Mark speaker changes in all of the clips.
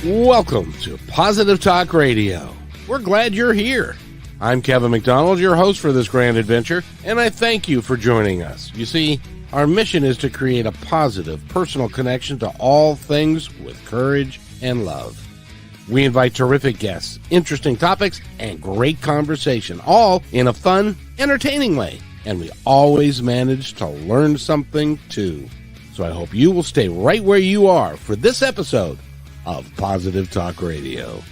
Speaker 1: Welcome to Positive Talk Radio. We're glad you're here. I'm Kevin McDonald, your host for this grand adventure, and I thank you for joining us. You see, our mission is to create a positive, personal connection to all things with courage and love. We invite terrific guests, interesting topics, and great conversation, all in a fun, entertaining way. And we always manage to learn something, too. So I hope you will stay right where you are for this episode of Positive Talk Radio.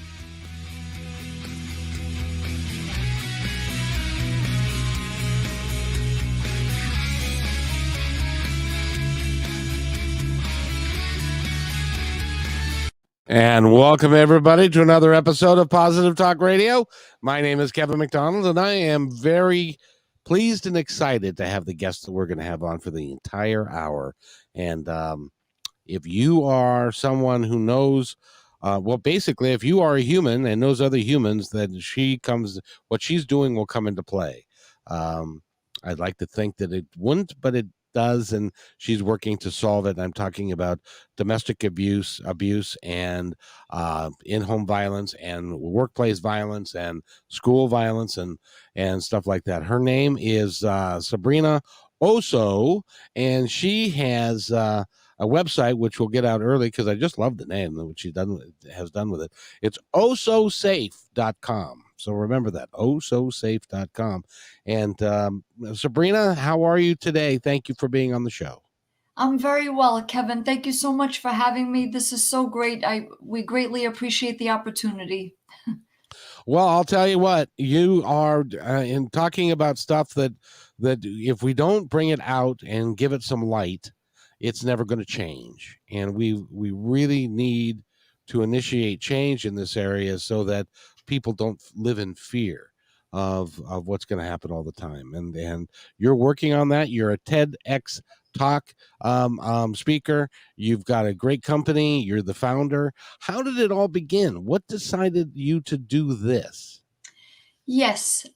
Speaker 1: And welcome, everybody, to another episode of Positive Talk Radio. My name is Kevin McDonald, and I am very pleased and excited to have the guests that we're going to have on for the entire hour. And if you are someone who knows, basically, if you are a human and knows other humans, then what she's doing will come into play. I'd like to think that it wouldn't, but it does, and she's working to solve it. I'm talking about domestic abuse and in-home violence and workplace violence and school violence and stuff like that. Her name is Sabrina Osso, and she has a website which will get out early because I just love the name and what she has done with it. It's ossosafe.com. So remember that, ossosafe.com. And Sabrina, how are you today? Thank you for being on the show.
Speaker 2: I'm very well, Kevin. Thank you so much for having me. This is so great. We greatly appreciate the opportunity.
Speaker 1: Well, I'll tell you what, you are in talking about stuff that if we don't bring it out and give it some light, it's never going to change. And we really need to initiate change in this area so that people don't live in fear of what's going to happen all the time. And you're working on that. You're a TEDx Talk speaker. You've got a great company. You're the founder. How did it all begin? What decided you to do this?
Speaker 2: Yes.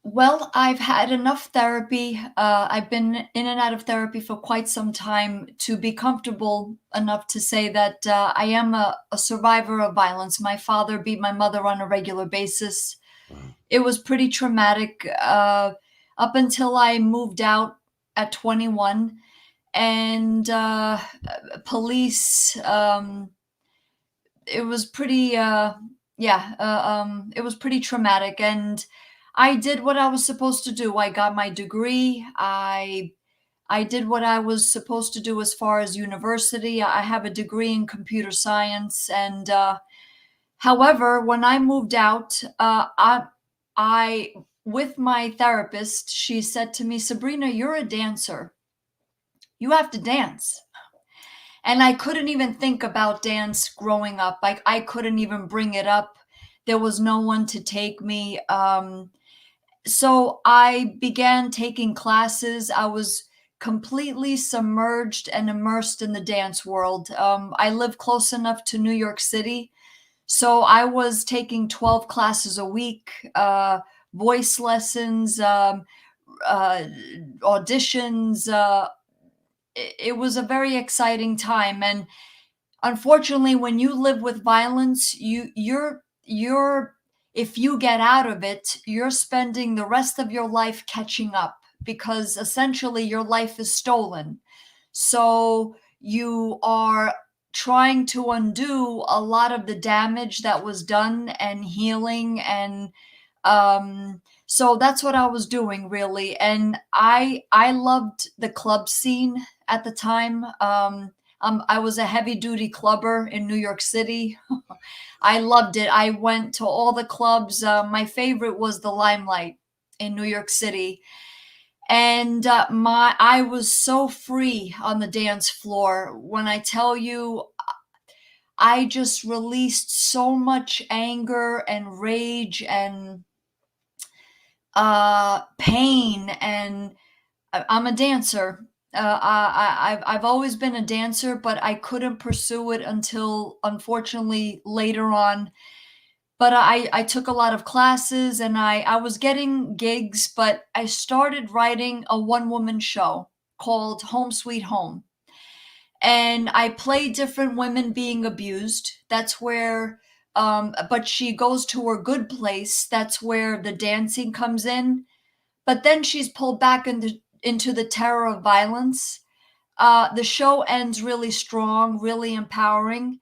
Speaker 2: Well, I've had enough therapy. I've been in and out of therapy for quite some time to be comfortable enough to say that I am a survivor of violence. My father beat my mother on a regular basis. Wow. It was pretty traumatic up until I moved out at 21. And police, it was pretty, it was pretty traumatic. And I did what I was supposed to do. I got my degree. I did what I was supposed to do as far as university. I have a degree in computer science. And however, when I moved out, I with my therapist, she said to me, Sabrina, you're a dancer. You have to dance. And I couldn't even think about dance growing up. I couldn't even bring it up. There was no one to take me. So I began taking classes. I was completely submerged and immersed in the dance world. I live close enough to New York City. So I was taking 12 classes a week, voice lessons, auditions. It was a very exciting time. And unfortunately, when you live with violence, you're if you get out of it, you're spending the rest of your life catching up because essentially your life is stolen. So you are trying to undo a lot of the damage that was done and healing. And so that's what I was doing, really. And I loved the club scene at the time. I was a heavy duty clubber in New York City. I loved it. I went to all the clubs. My favorite was the Limelight in New York City. And I was so free on the dance floor. When I tell you, I just released so much anger and rage and pain. And I'm a dancer. I've always been a dancer, but I couldn't pursue it until, unfortunately, later on. But I took a lot of classes and I was getting gigs, but I started writing a one-woman show called Home Sweet Home. and I play different women being abused. That's where, but she goes to her good place. That's where the dancing comes in. But then she's pulled back into the terror of violence. The show ends really strong, really empowering.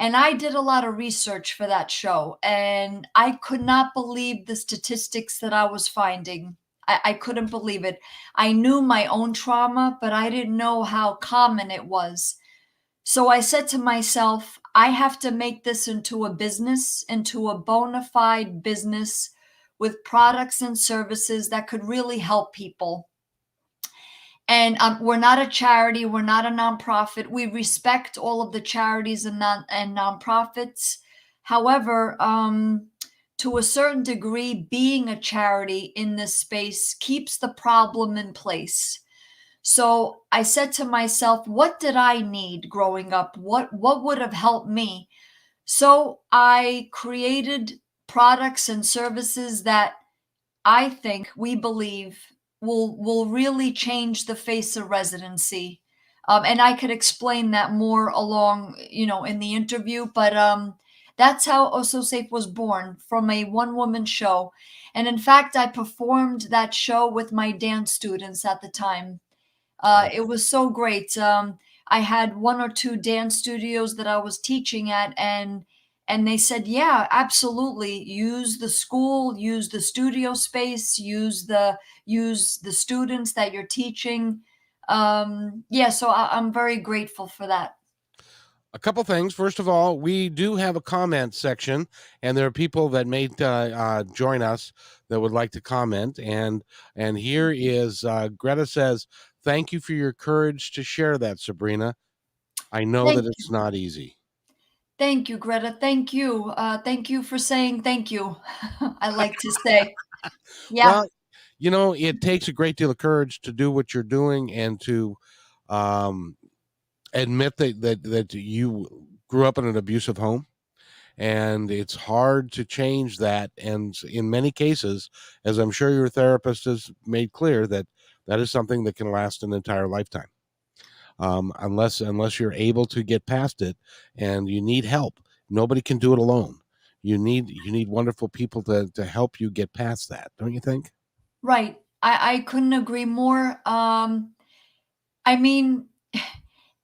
Speaker 2: And I did a lot of research for that show, and I could not believe the statistics that I was finding. I couldn't believe it. I knew my own trauma, but I didn't know how common it was. So I said to myself, I have to make this into a business, into a bona fide business with products and services that could really help people. And we're not a charity, we're not a nonprofit. We respect all of the charities and nonprofits. However, to a certain degree, being a charity in this space keeps the problem in place. So I said to myself, what did I need growing up? What would have helped me? So I created products and services that I think we believe will really change the face of residency. And I could explain that more along, in the interview. But that's how Osso Safe was born, from a one-woman show. And in fact, I performed that show with my dance students at the time. It was so great. I had one or two dance studios that I was teaching at, and they said, "Yeah, absolutely. Use the school, use the studio space, use the students that you're teaching." Yeah, so I'm very grateful for that.
Speaker 1: A couple things. First of all, we do have a comment section, and there are people that may join us that would like to comment. And here is Greta says, "Thank you for your courage to share that, Sabrina. I know that
Speaker 2: Thank
Speaker 1: it's
Speaker 2: you.
Speaker 1: not easy."
Speaker 2: Thank you, Greta. Thank you. Thank you for saying thank you. I like to say, yeah,
Speaker 1: Well, it takes a great deal of courage to do what you're doing and to um, admit that you grew up in an abusive home, and it's hard to change that. And in many cases, as I'm sure your therapist has made clear, that is something that can last an entire lifetime, unless you're able to get past it. And you need help. Nobody can do it alone. You need wonderful people to help you get past that, don't you think?
Speaker 2: right. I couldn't agree more. I mean,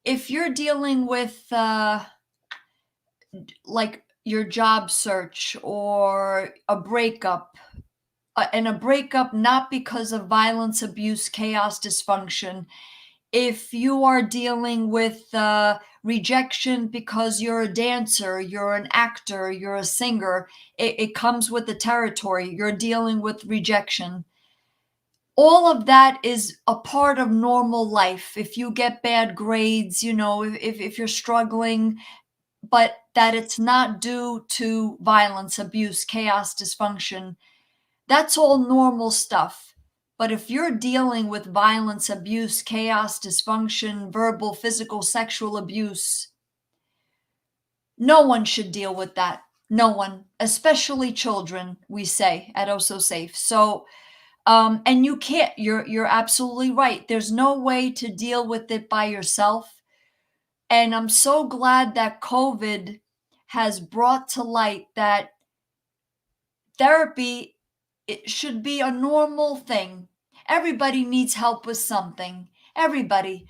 Speaker 2: if you're dealing with like your job search or a breakup, and a breakup not because of violence, abuse, chaos, dysfunction, if you are dealing with rejection because you're a dancer, you're an actor, you're a singer, it comes with the territory. You're dealing with rejection. All of that is a part of normal life. If you get bad grades, if you're struggling, but that it's not due to violence, abuse, chaos, dysfunction, that's all normal stuff. But if you're dealing with violence, abuse, chaos, dysfunction, verbal, physical, sexual abuse, no one should deal with that. No one, especially children, we say at Osso Safe. So, and you can't, you're absolutely right. There's no way to deal with it by yourself. And I'm so glad that COVID has brought to light that therapy, it should be a normal thing. Everybody needs help with something. Everybody.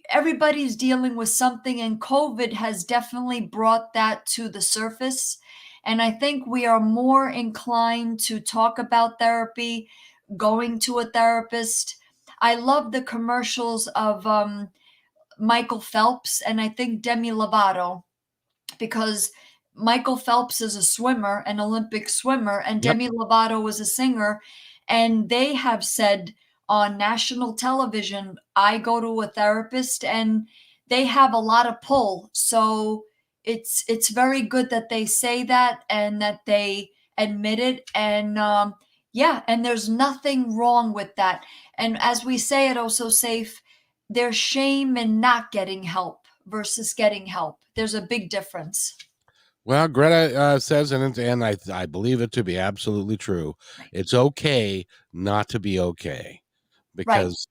Speaker 2: Everybody's dealing with something, and COVID has definitely brought that to the surface. And I think we are more inclined to talk about therapy, going to a therapist. I love the commercials of Michael Phelps and I think Demi Lovato, because Michael Phelps is a swimmer, an Olympic swimmer, and
Speaker 1: Yep.
Speaker 2: Demi Lovato was a singer. And they have said on national television, I go to a therapist, and they have a lot of pull. So it's very good that they say that and that they admit it. And yeah, and there's nothing wrong with that. And as we say at Also Safe, there's shame in not getting help versus getting help. There's a big difference.
Speaker 1: Well, Greta says, and I believe it to be absolutely true.
Speaker 2: Right.
Speaker 1: It's okay not to be okay,
Speaker 2: Right.
Speaker 1: because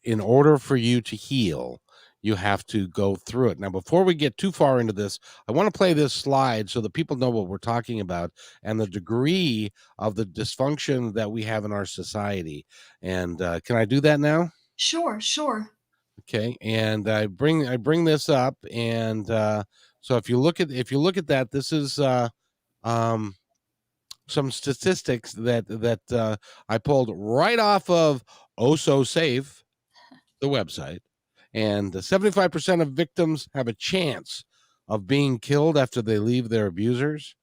Speaker 1: in order for you to heal, you have to go through it. Now, before we get too far into this, I want to play this slide so that people know what we're talking about and the degree of the dysfunction that we have in our society. And can I do that now?
Speaker 2: Sure, sure.
Speaker 1: Okay, and I bring this up, and so if you look at that, this is um, some statistics that I pulled right off of Osso Safe, the website, and 75% of victims have a chance of being killed after they leave their abusers.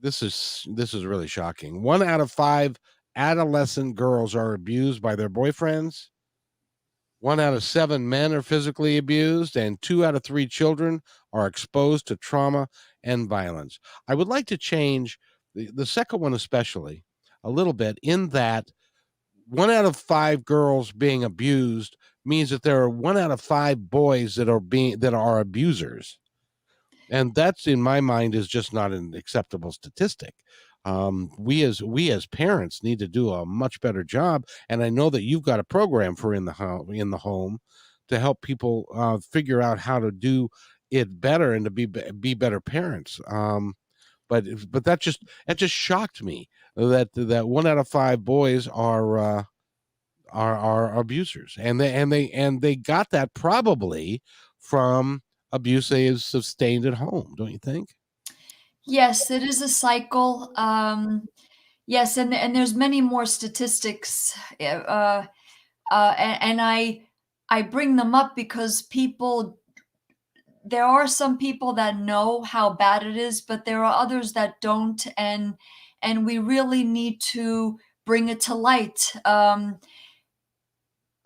Speaker 1: This is really shocking. 1 out of 5 adolescent girls are abused by their boyfriends. 1 out of 7 men are physically abused, and 2 out of 3 children are exposed to trauma and violence. I would like to change the second one, especially a little bit, in that 1 out of 5 girls being abused means that there are 1 out of 5 boys that are abusers. And that's, in my mind, is just not an acceptable statistic. We as parents need to do a much better job. And I know that you've got a program for in the home to help people figure out how to do it better and to be better parents. But that just shocked me that 1 out of 5 boys are abusers, and they got that probably from abuse they have sustained at home, don't you think?
Speaker 2: Yes, it is a cycle. Yes, and there's many more statistics, and I bring them up because there are some people that know how bad it is, but there are others that don't, and we really need to bring it to light.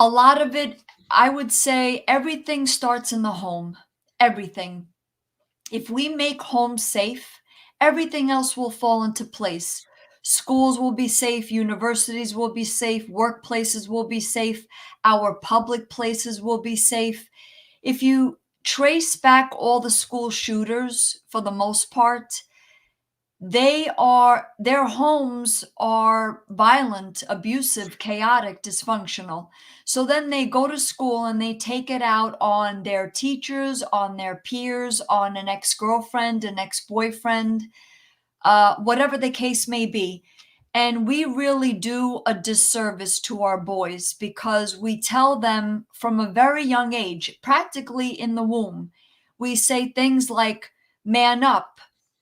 Speaker 2: A lot of it, I would say, everything starts in the home. Everything. If we make home safe, everything else will fall into place. Schools will be safe, universities will be safe, workplaces will be safe, our public places will be safe. If you trace back all the school shooters, for the most part, their homes are violent, abusive, chaotic, dysfunctional. So then they go to school and they take it out on their teachers, on their peers, on an ex-girlfriend, an ex-boyfriend, whatever the case may be. And we really do a disservice to our boys because we tell them from a very young age, practically in the womb, we say things like, man up,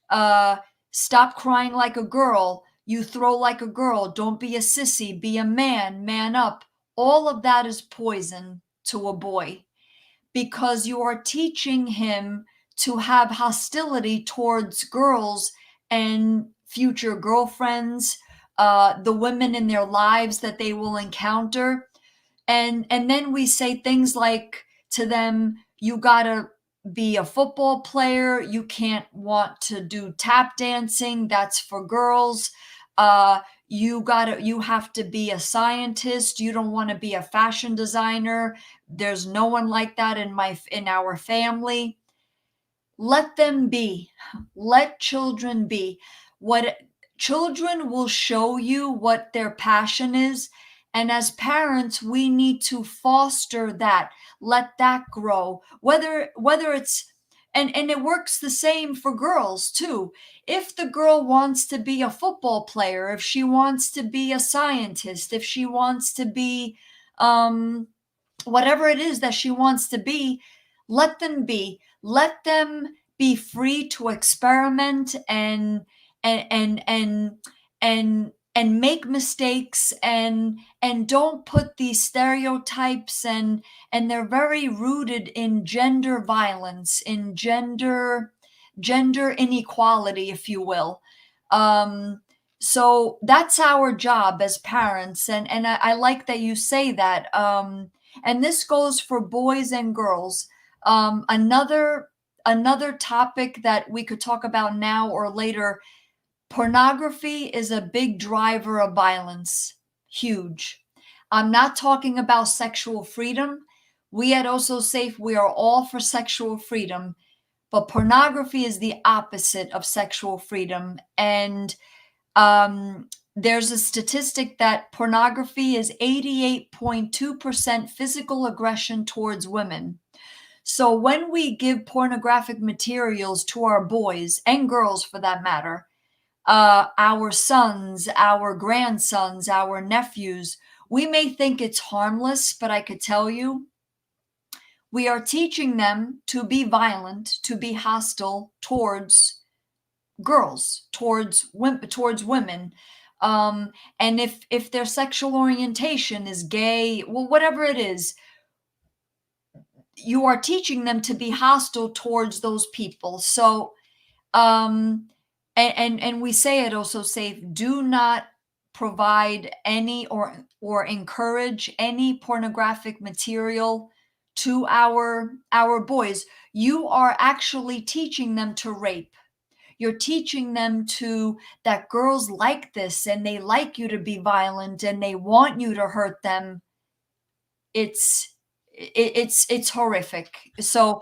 Speaker 2: uh, stop crying like a girl, you throw like a girl, don't be a sissy, be a man up. All of that is poison to a boy because you are teaching him to have hostility towards girls and future girlfriends, the women in their lives that they will encounter. And then we say things like to them, you gotta be a football player, you can't want to do tap dancing, that's for girls. You have to be a scientist, you don't want to be a fashion designer, there's no one like that in our family. Let them be. Let children be. What children will show you what their passion is. And as parents, we need to foster that. Let that grow. Whether it's and it works the same for girls too. If the girl wants to be a football player, if she wants to be a scientist, if she wants to be whatever it is that she wants to be, let them be. Let them be free to experiment and and make mistakes and don't put these stereotypes and they're very rooted in gender violence, in gender inequality, if you will. Um, so that's our job as parents, and I like that you say that. And this goes for boys and girls. Another topic that we could talk about now or later, pornography is a big driver of violence. Huge. I'm not talking about sexual freedom. We at Osso Safe, we are all for sexual freedom, but pornography is the opposite of sexual freedom. And um, there's a statistic that pornography is 88.2% physical aggression towards women. So when we give pornographic materials to our boys and girls for that matter, our sons, our grandsons, our nephews, we may think it's harmless, but I could tell you, we are teaching them to be violent, to be hostile towards girls, towards women. And if their sexual orientation is gay, well, whatever it is, you are teaching them to be hostile towards those people. So, and we say at Osso Safe, do not provide any or encourage any pornographic material to our boys. You are actually teaching them to rape. You're teaching them to that girls like this and they like you to be violent and they want you to hurt them. It's horrific. So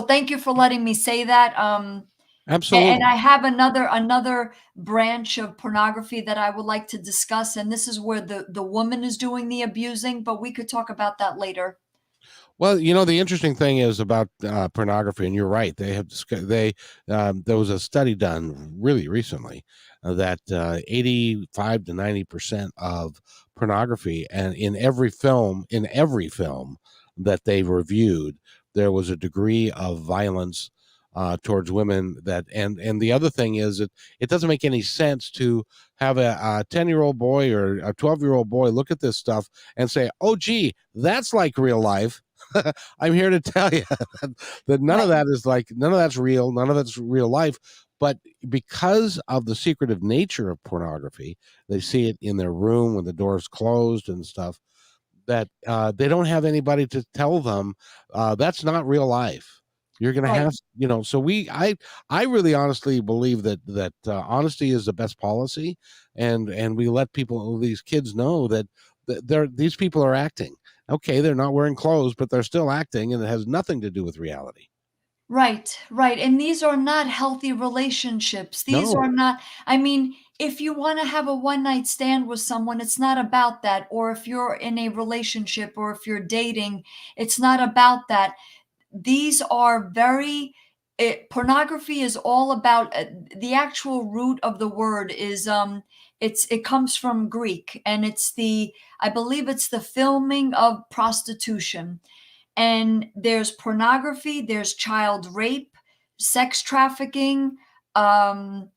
Speaker 2: thank you for letting me say that. And
Speaker 1: Absolutely.
Speaker 2: I have another branch of pornography that I would like to discuss, and this is where the woman is doing the abusing, but we could talk about that later.
Speaker 1: Well, the interesting thing is about pornography, and you're right. There was a study done really recently that 85 to 90% of pornography, and in every film that they reviewed, there was a degree of violence towards women. And the other thing is that it doesn't make any sense to have a 10-year-old boy or a 12-year-old boy look at this stuff and say, "Oh, gee, that's like real life." I'm here to tell you that none of
Speaker 2: Right.
Speaker 1: that's real. None of that's real life. But because of the secretive nature of pornography, they see it in their room when the door's closed and stuff, that they don't have anybody to tell them that's not real life. You're going to
Speaker 2: Right.
Speaker 1: have, so I really honestly believe that honesty is the best policy. And we let these kids know that these people are acting. Okay, they're not wearing clothes, but they're still acting, and it has nothing to do with reality.
Speaker 2: Right, right. And these are not healthy relationships. These are
Speaker 1: No.
Speaker 2: not, I mean, if you want to have a one night stand with someone, it's not about that. Or if you're in a relationship or if you're dating, it's not about that. These are pornography is all about the actual root of the word is it comes from Greek, and I believe it's the filming of prostitution. And there's pornography, there's child rape, sex trafficking, um,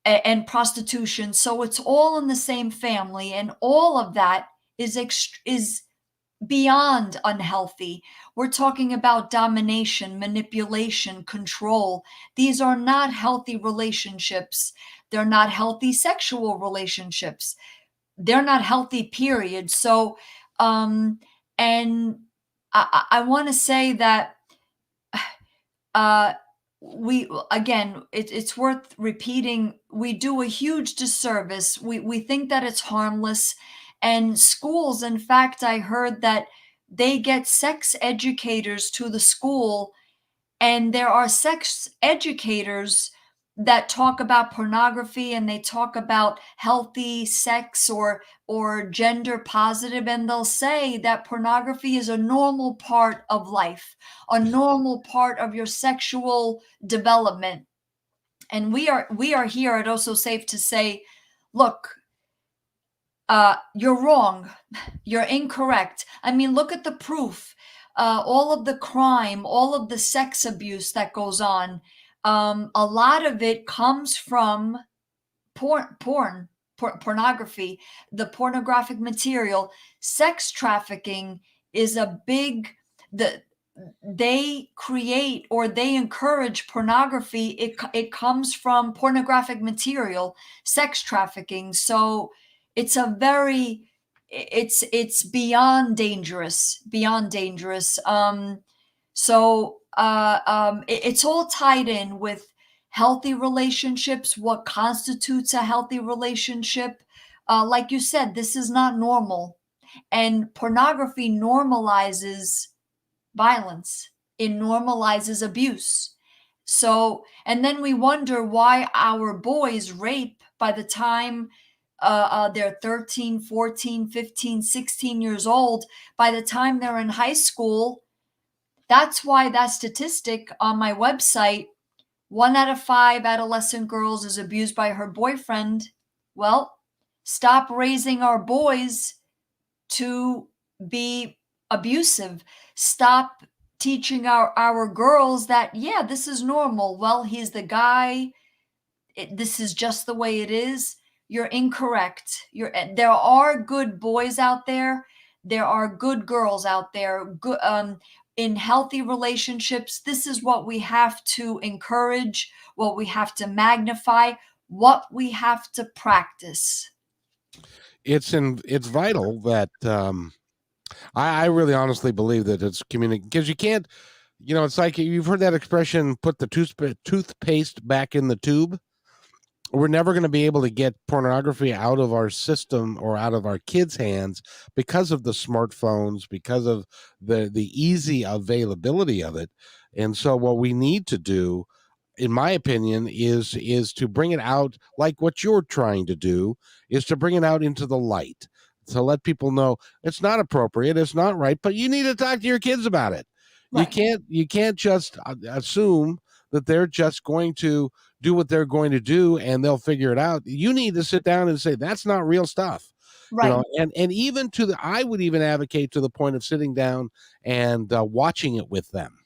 Speaker 2: and prostitution. So it's all in the same family, and all of that is beyond unhealthy. We're talking about domination, manipulation, control. These are not healthy relationships. They're not healthy sexual relationships. They're not healthy, period. So, um, and I want to say that uh, we again, it's worth repeating. We do a huge disservice. We think that it's harmless, and schools. In fact, I heard that they get sex educators to the school, and there are sex educators that talk about pornography and they talk about healthy sex or gender positive, and they'll say that pornography is a normal part of life, a normal part of your sexual development. And we are here at Osso Safe to say, look, you're wrong. You're incorrect. I mean, look at the proof. All of the crime, all of the sex abuse that goes on. A lot of it comes from pornography, the pornographic material. Sex trafficking is a big, the they create or they encourage pornography. It comes from pornographic material, sex trafficking. So it's a very it's beyond dangerous, beyond dangerous. It's all tied in with healthy relationships, what constitutes a healthy relationship. Like you said, this is not normal. And pornography normalizes violence, it normalizes abuse. So, and then we wonder why our boys rape by the time they're 13, 14, 15, 16 years old. By the time they're in high school, that's why that statistic on my website, 1 out of 5 adolescent girls is abused by her boyfriend. Well, stop raising our boys to be abusive. Stop teaching our girls that, yeah, this is normal. Well, he's the guy. This is just the way it is. You're incorrect. There are good boys out there. There are good girls out there. Good, in healthy relationships, this is what we have to encourage, what we have to magnify, what we have to practice.
Speaker 1: It's vital that I really honestly believe that it's communication, because you can't, it's like you've heard that expression, put the toothpaste back in the tube. We're never going to be able to get pornography out of our system or out of our kids' hands because of the smartphones, because of the easy availability of it. And so what we need to do, in my opinion, is to bring it out, like what you're trying to do, is to bring it out into the light, to let people know it's not appropriate, it's not right, but you need to talk to your kids about it.
Speaker 2: Right.
Speaker 1: You can't just assume that they're just going to do what they're going to do and they'll figure it out. You need to sit down and say, that's not real stuff.
Speaker 2: Right.
Speaker 1: And even I would even advocate to the point of sitting down and watching it with them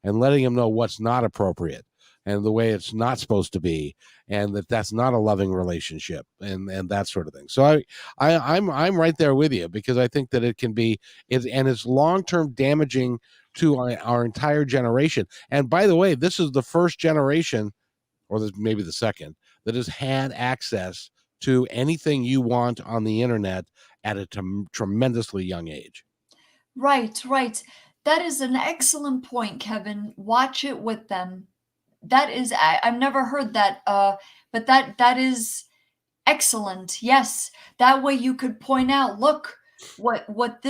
Speaker 1: and letting them know what's not appropriate and the way it's not supposed to be, and that's not a loving relationship, and that sort of thing. So I'm right there with you, because I think that it can be, it's long-term damaging to our entire generation. And by the way, this is the first generation, or maybe the second, that has had access to anything you want on the internet at a tremendously young age.
Speaker 2: Right, right. That is an excellent point, Kevin. Watch it with them. That is, I've never heard that, but that is excellent. Yes, that way you could point out, look, what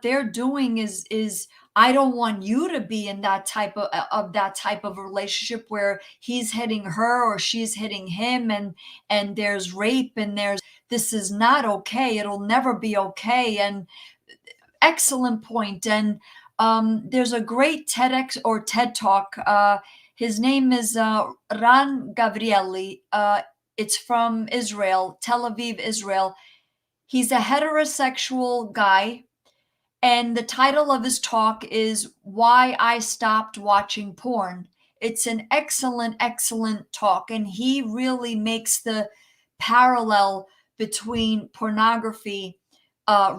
Speaker 2: they're doing is I don't want you to be in that type of relationship where he's hitting her or she's hitting him, and there's rape, and this is not okay. It'll never be okay. And excellent point. And there's a great TEDx or TED Talk. His name is Ran Gavrieli. It's from Israel, Tel Aviv, Israel. He's a heterosexual guy, and the title of his talk is Why I Stopped Watching Porn. It's an excellent, excellent talk, and he really makes the parallel between pornography,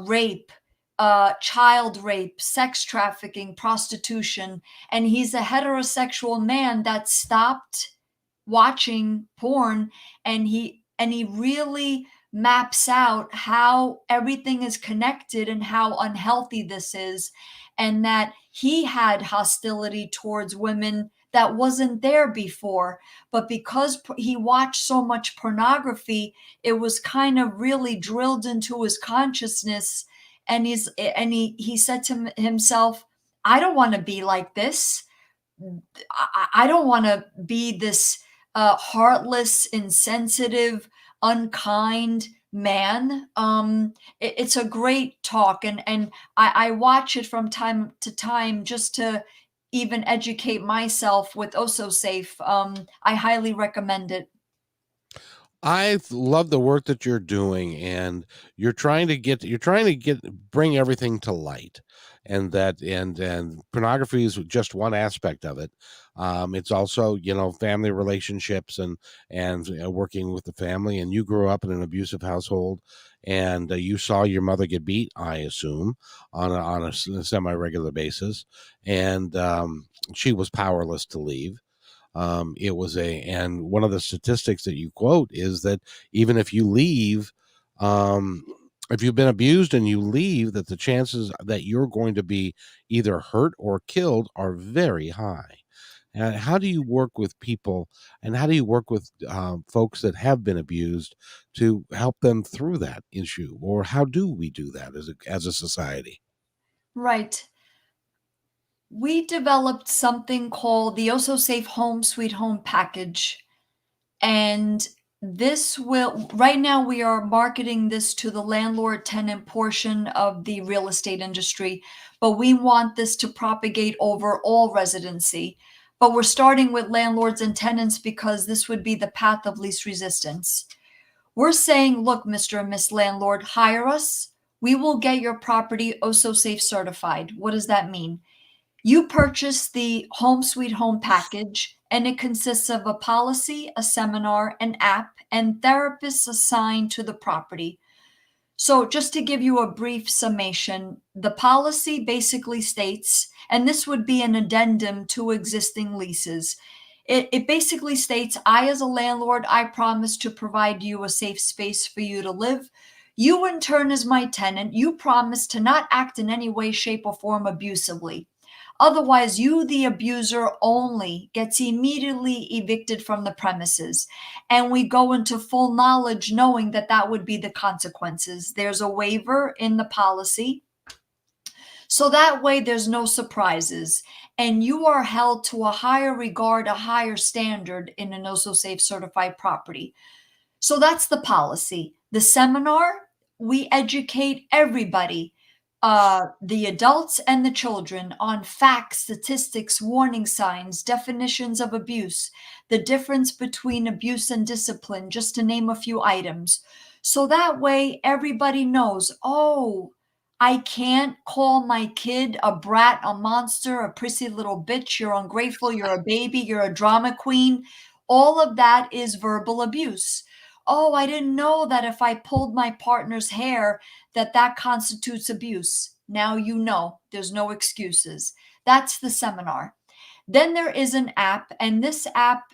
Speaker 2: rape, child rape, sex trafficking, prostitution. And he's a heterosexual man that stopped watching porn, and he really maps out how everything is connected and how unhealthy this is, and that he had hostility towards women that wasn't there before, but because he watched so much pornography, it was kind of really drilled into his consciousness. And he said to himself, I don't want to be like this. I don't want to be this heartless, insensitive, unkind man. It's a great talk, and I watch it from time to time just to even educate myself with Osso Safe. I highly recommend it.
Speaker 1: I love the work that you're doing, and you're trying to bring everything to light, and pornography is just one aspect of it. It's also, family relationships and working with the family. And you grew up in an abusive household, and you saw your mother get beat, I assume, on a semi-regular basis, and she was powerless to leave. And one of the statistics that you quote is that even if you leave, if you've been abused and you leave, that the chances that you're going to be either hurt or killed are very high. And how do you work with people, and how do you work with folks that have been abused to help them through that issue? Or how do we do that as a society?
Speaker 2: Right. We developed something called the Osso Safe Home Sweet Home package. And this will, right now we are marketing this to the landlord tenant portion of the real estate industry, but we want this to propagate over all residency. But we're starting with landlords and tenants because this would be the path of least resistance. We're saying, look, Mr. and Miss Landlord, hire us. We will get your property Osso Safe certified. What does that mean? You purchase the Home Sweet Home package, and it consists of a policy, a seminar, an app, and therapists assigned to the property. So, just to give you a brief summation, the policy basically states, and this would be an addendum to existing leases. It basically states, I, as a landlord, I promise to provide you a safe space for you to live. You, in turn, as my tenant, you promise to not act in any way, shape, or form abusively. Otherwise, you, the abuser only, gets immediately evicted from the premises. And we go into full knowledge knowing that that would be the consequences. There's a waiver in the policy. So that way there's no surprises. And you are held to a higher regard, a higher standard in an Osso Safe certified property. So that's the policy. The seminar, we educate everybody, the adults and the children, on facts, statistics, warning signs, definitions of abuse, the difference between abuse and discipline, just to name a few items. So that way everybody knows, oh, I can't call my kid a brat, a monster, a prissy little bitch, you're ungrateful, you're a baby, you're a drama queen. All of that is verbal abuse. Oh, I didn't know that if I pulled my partner's hair, that constitutes abuse. Now you know, there's no excuses. That's the seminar. Then there is an app, and this app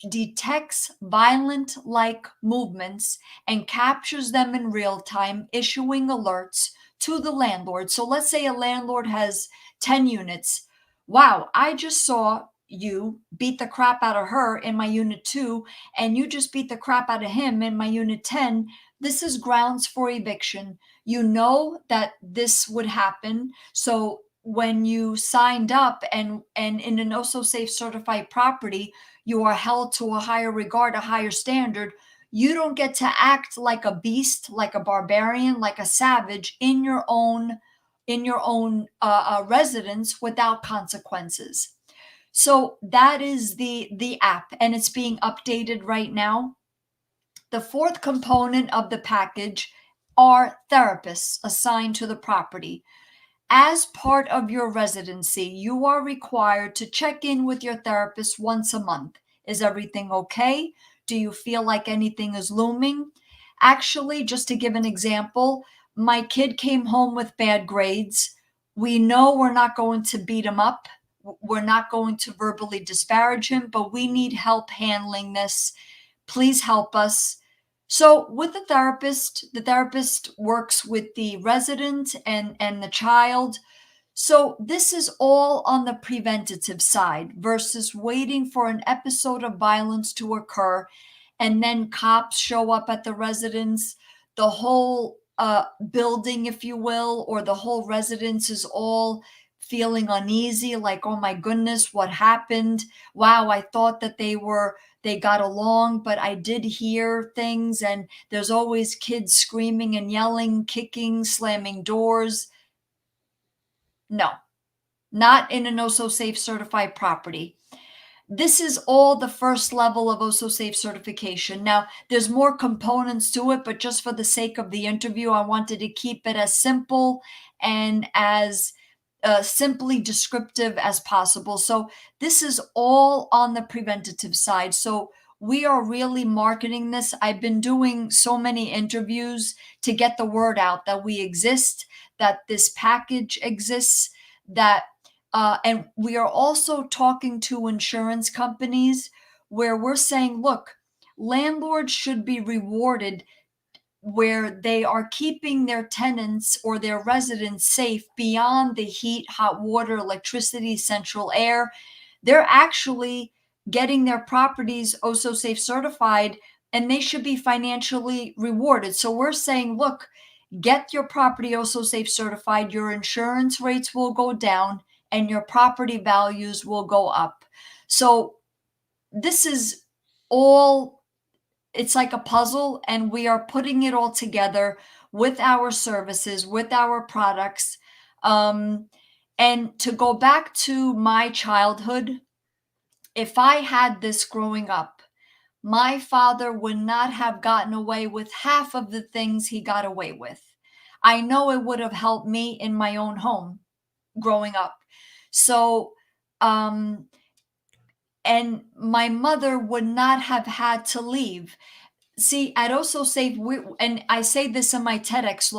Speaker 2: detects violent like movements and captures them in real time, issuing alerts to the landlord. So let's say a landlord has 10 units. Wow, I just saw you beat the crap out of her in my unit 2, and you just beat the crap out of him in my unit 10. This is grounds for eviction. You know that this would happen. So when you signed up and in an Osso Safe certified property, you are held to a higher regard, a higher standard. You don't get to act like a beast, like a barbarian, like a savage in your own residence without consequences. So that is the app, and it's being updated right now. The fourth component of the package are therapists assigned to the property. As part of your residency, you are required to check in with your therapist once a month. Is everything okay? Do you feel like anything is looming? Actually, just to give an example, my kid came home with bad grades. We know we're not going to beat him up. We're not going to verbally disparage him, but we need help handling this. Please help us. So with the therapist works with the resident and the child. So this is all on the preventative side versus waiting for an episode of violence to occur and then cops show up at the residence. The whole building, if you will, or the whole residence is all feeling uneasy, like, oh my goodness, what happened? Wow, I thought that they got along, but I did hear things, and there's always kids screaming and yelling, kicking, slamming doors. No, not in an Osso Safe certified property. This is all the first level of Osso Safe certification. Now, there's more components to it, but just for the sake of the interview, I wanted to keep it as simple and as simply descriptive as possible. So this is all on the preventative side. So we are really marketing this. I've been doing so many interviews to get the word out that we exist, that this package exists, that and we are also talking to insurance companies where we're saying, look, landlords should be rewarded where they are keeping their tenants or their residents safe beyond the heat, hot water, electricity, central air. They're actually getting their properties Osso Safe certified, and they should be financially rewarded. So we're saying, look, get your property Osso Safe certified, your insurance rates will go down and your property values will go up. So this is all it's like a puzzle, and we are putting it all together with our services, with our products. And to go back to my childhood, if I had this growing up, my father would not have gotten away with half of the things he got away with. I know it would have helped me in my own home growing up. So, um, and my mother would not have had to leave. See, at Osso Safe, and I say this in my TEDx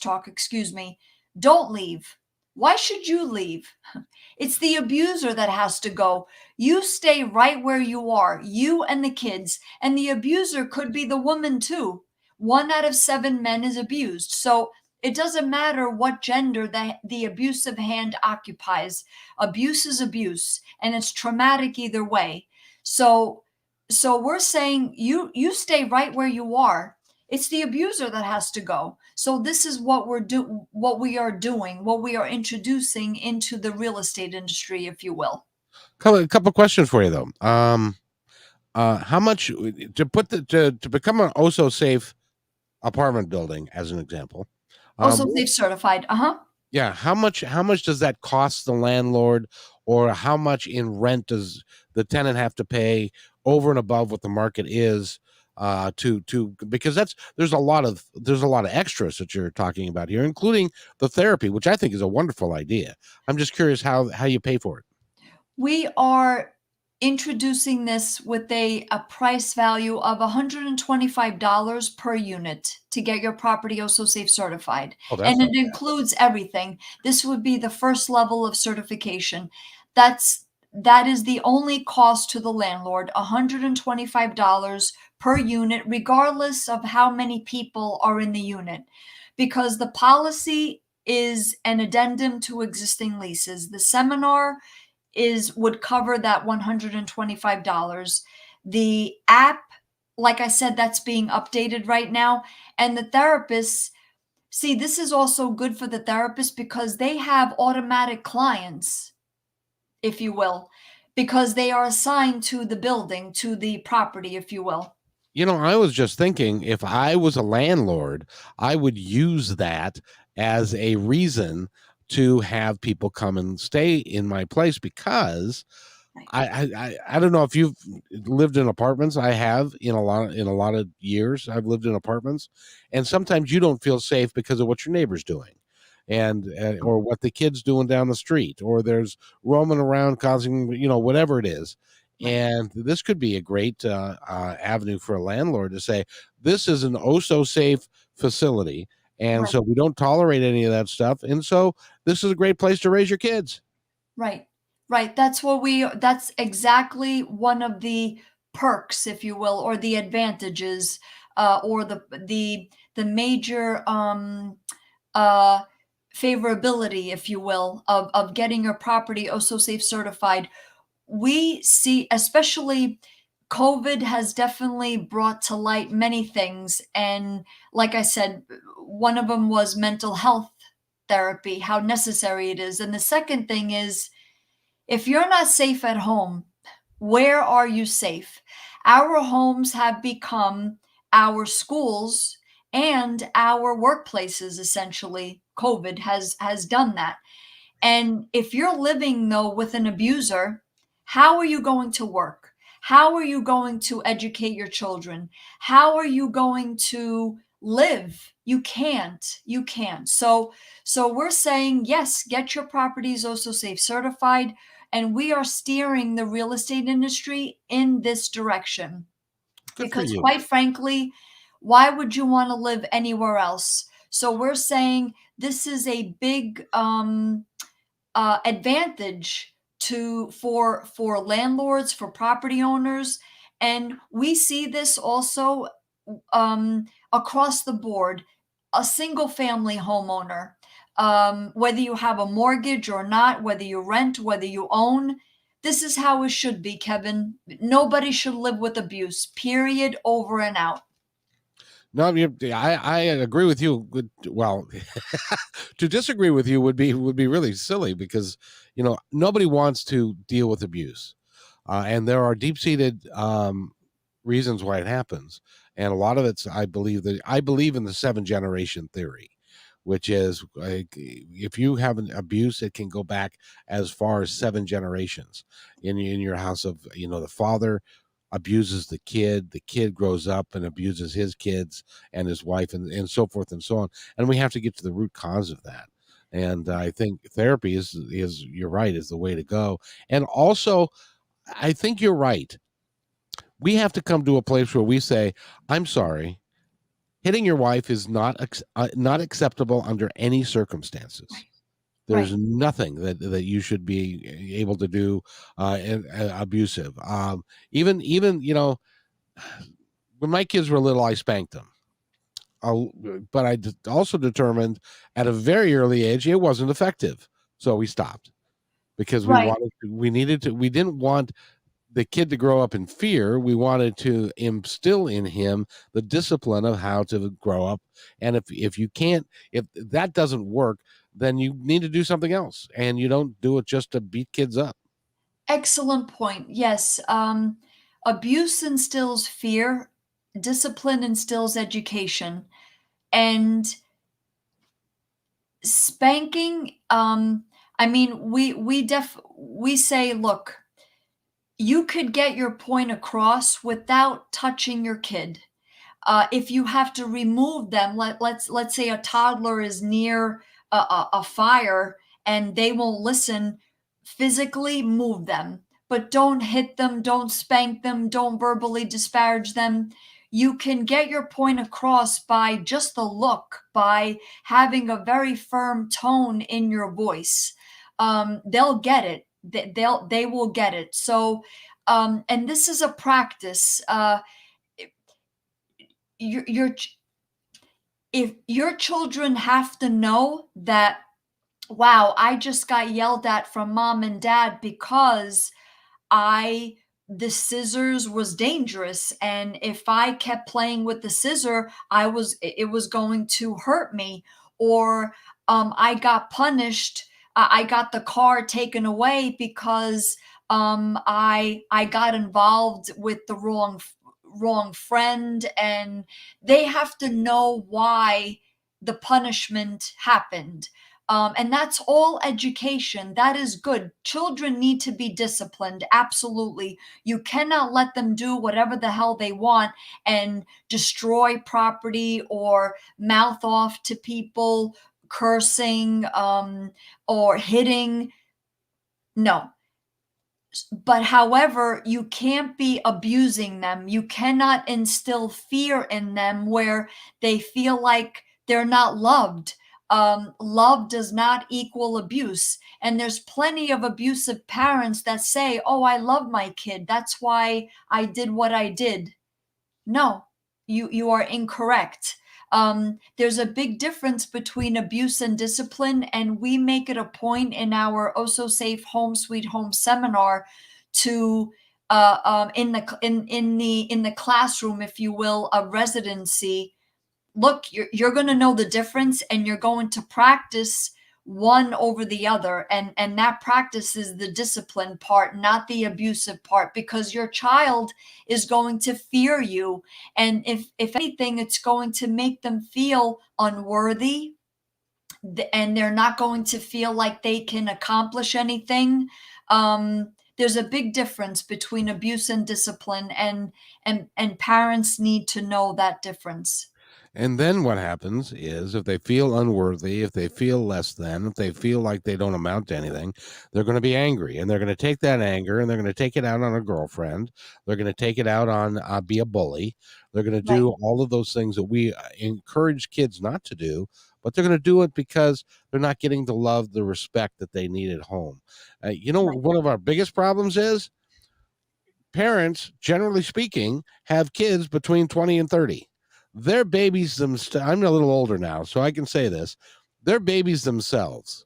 Speaker 2: talk, excuse me, don't leave. Why should you leave? It's the abuser that has to go. You stay right where you are, you and the kids, and the abuser could be the woman too. 1 out of 7 men is abused. So it doesn't matter what gender the abusive hand occupies. Abuse is abuse, and it's traumatic either way. So we're saying you stay right where you are. It's the abuser that has to go. So this is what what we are doing, what we are introducing into the real estate industry, if you will.
Speaker 1: A couple questions for you though. How much to put to become an Osso Safe apartment building, as an example?
Speaker 2: Also safe certified. Uh-huh.
Speaker 1: Yeah, how much does that cost the landlord, or how much in rent does the tenant have to pay over and above what the market is, to because there's a lot of extras that you're talking about here, including the therapy, which I think is a wonderful idea. I'm just curious how you pay for it.
Speaker 2: We are introducing this with a price value of $125 per unit to get your property Osso Safe certified.
Speaker 1: Oh, that's
Speaker 2: And
Speaker 1: not
Speaker 2: it includes everything. This would be the first level of certification. That is the only cost to the landlord, $125 per unit, regardless of how many people are in the unit. Because the policy is an addendum to existing leases. The seminar would cover that $125. The app, like I said, that's being updated right now. And the therapists, see, this is also good for the therapists because they have automatic clients, if you will, because they are assigned to the building, to the property, if you will.
Speaker 1: I was just thinking, if I was a landlord, I would use that as a reason to have people come and stay in my place, because I don't know if you've lived in apartments. I have in a lot of years. I've lived in apartments, and sometimes you don't feel safe because of what your neighbor's doing, and or what the kid's doing down the street, or there's roaming around causing whatever it is. And this could be a great avenue for a landlord to say, this is an Osso Safe facility, and
Speaker 2: Right.
Speaker 1: so we don't tolerate any of that stuff, and so this is a great place to raise your kids.
Speaker 2: Right. Right. That's exactly one of the perks, if you will, or the advantages, or the major uh favorability, if you will, of getting your property Osso Safe certified. We see, especially COVID has definitely brought to light many things. And like I said, one of them was mental health therapy, how necessary it is. And the second thing is, if you're not safe at home, where are you safe? Our homes have become our schools and our workplaces, essentially. COVID has done that. And if you're living though with an abuser, how are you going to work? How are you going to educate your children? How are you going to live? You can't. You can't. So we're saying, yes, get your properties Osso Safe certified, and we are steering the real estate industry in this direction.
Speaker 1: Good for
Speaker 2: Because
Speaker 1: you.
Speaker 2: quite frankly, why would you want to live anywhere else? So we're saying this is a big advantage for landlords, for property owners, and we see this also across the board. A single family homeowner, whether you have a mortgage or not, whether you rent, whether you own, this is how it should be, Kevin. Nobody should live with abuse, period, over and out.
Speaker 1: No, I agree with you. Well, to disagree with you would be really silly, because nobody wants to deal with abuse, and there are deep seated reasons why it happens. And a lot of it's, I believe in the 7-generation theory, which is if you have an abuse, it can go back as far as 7 generations in your house. Of the father abuses the kid grows up and abuses his kids and his wife, and so forth and so on. And we have to get to the root cause of that. And I think therapy is you're right, is the way to go. And also, I think you're right. We have to come to a place where we say, I'm sorry, hitting your wife is not acceptable under any circumstances. There's nothing that you should be able to do abusive. Even when my kids were little, I spanked them. But I also determined at a very early age it wasn't effective, so we stopped, because we didn't want the kid to grow up in fear. We wanted to instill in him the discipline of how to grow up. And if that doesn't work, then you need to do something else, and you don't do it just to beat kids up.
Speaker 2: Excellent point. Yes. Abuse instills fear, discipline instills education, and spanking, I mean, we say, look, you could get your point across without touching your kid. If you have to remove them, let's say a toddler is near a fire and they won't listen, physically move them, but don't hit them, don't spank them, don't verbally disparage them. You can get your point across by just the look, by having a very firm tone in your voice. They'll get it. They will get it. So, and this is a practice. If your children have to know that, wow, I just got yelled at from mom and dad because the scissors was dangerous, and if I kept playing with the scissor, it was going to hurt me, or I got punished. I got the car taken away because I got involved with the wrong friend, and they have to know why the punishment happened. And that's all education. That is good. Children need to be disciplined. Absolutely. You cannot let them do whatever the hell they want and destroy property or mouth off to people, cursing, or hitting. No. But however, you can't be abusing them. You cannot instill fear in them where they feel like they're not loved. Love does not equal abuse. And there's plenty of abusive parents that say, oh, I love my kid, that's why I did what I did. No, you are incorrect. There's a big difference between abuse and discipline, and we make it a point in our Osso Safe Home Sweet Home seminar to in the classroom, if you will, a residency. Look, you're going to know the difference, and you're going to practice one over the other, and that practice is the discipline part, not the abusive part, because your child is going to fear you, and if anything, it's going to make them feel unworthy, and they're not going to feel like they can accomplish anything. There's a big difference between abuse and discipline, and parents need to know that difference.
Speaker 1: And then what happens is, if they feel unworthy, if they feel less than, if they feel like they don't amount to anything, they're going to be angry, and they're going to take that anger and they're going to take it out on a girlfriend. They're going to take it out on be a bully. They're going to do all of those things that we encourage kids not to do, but they're going to do it because they're not getting the love, the respect that they need at home. One of our biggest problems is parents, generally speaking, have kids between 20 and 30. They're babies themselves. I'm a little older now, so I can say this. They're babies themselves.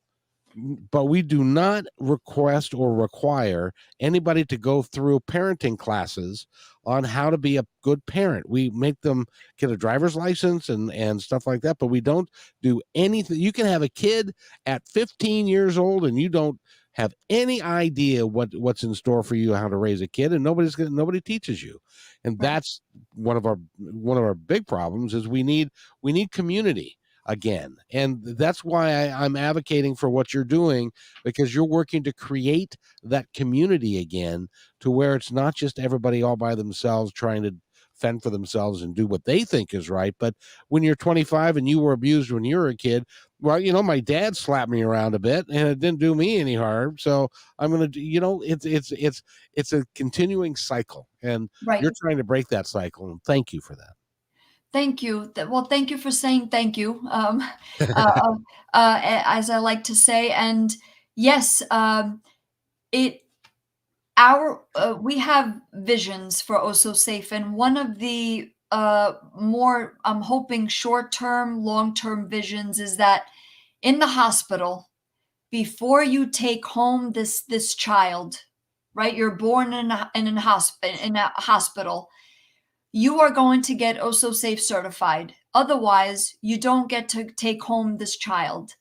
Speaker 1: But we do not request or require anybody to go through parenting classes on how to be a good parent. We make them get a driver's license and stuff like that, but we don't do anything. You can have a kid at 15 years old and you don't have any idea what's in store for you, how to raise a kid, and nobody teaches you. And
Speaker 2: Right.
Speaker 1: that's one of our big problems is we need community again. And that's why I'm advocating for what you're doing, because you're working to create that community again, to where it's not just everybody all by themselves trying to fend for themselves and do what they think is right. But when you're 25 and you were abused when you were a kid, well, my dad slapped me around a bit and it didn't do me any harm. So I'm going to, it's a continuing cycle, and
Speaker 2: Right.
Speaker 1: you're trying to break that cycle. And thank you for that.
Speaker 2: Thank you. Well, thank you for saying thank you. As I like to say, and yes, it our we have visions for Osso Safe, and one of the more, I'm hoping, short-term, long-term visions is that in the hospital, before you take home this child, right? You're born in a hospital. You are going to get Osso Safe certified. Otherwise, you don't get to take home this child.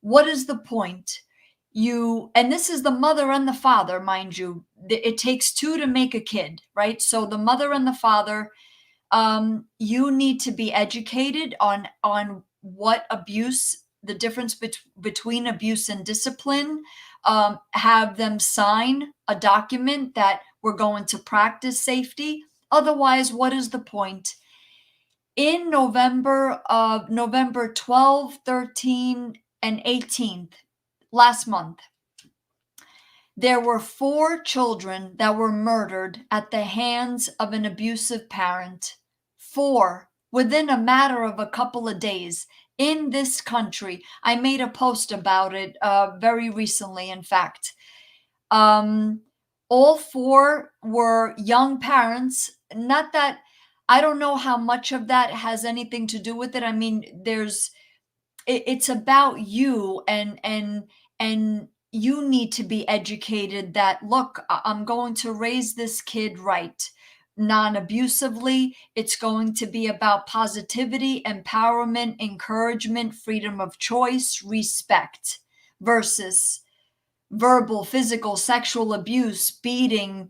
Speaker 2: What is the point? And this is the mother and the father, mind you. It takes two to make a kid, right? So the mother and the father, you need to be educated on what abuse, the difference between abuse and discipline. Have them sign a document that we're going to practice safety. Otherwise, what is the point? In November 12, 13, and 18th, last month, there were 4 children that were murdered at the hands of an abusive parent. 4, within a matter of a couple of days in this country. I made a post about it very recently, in fact. All 4 were young parents. Not that, I don't know how much of that has anything to do with it. I mean, it's about you, and you need to be educated that, look, I'm going to raise this kid right, non-abusively. It's going to be about positivity, empowerment, encouragement, freedom of choice, respect, versus verbal, physical, sexual abuse, beating.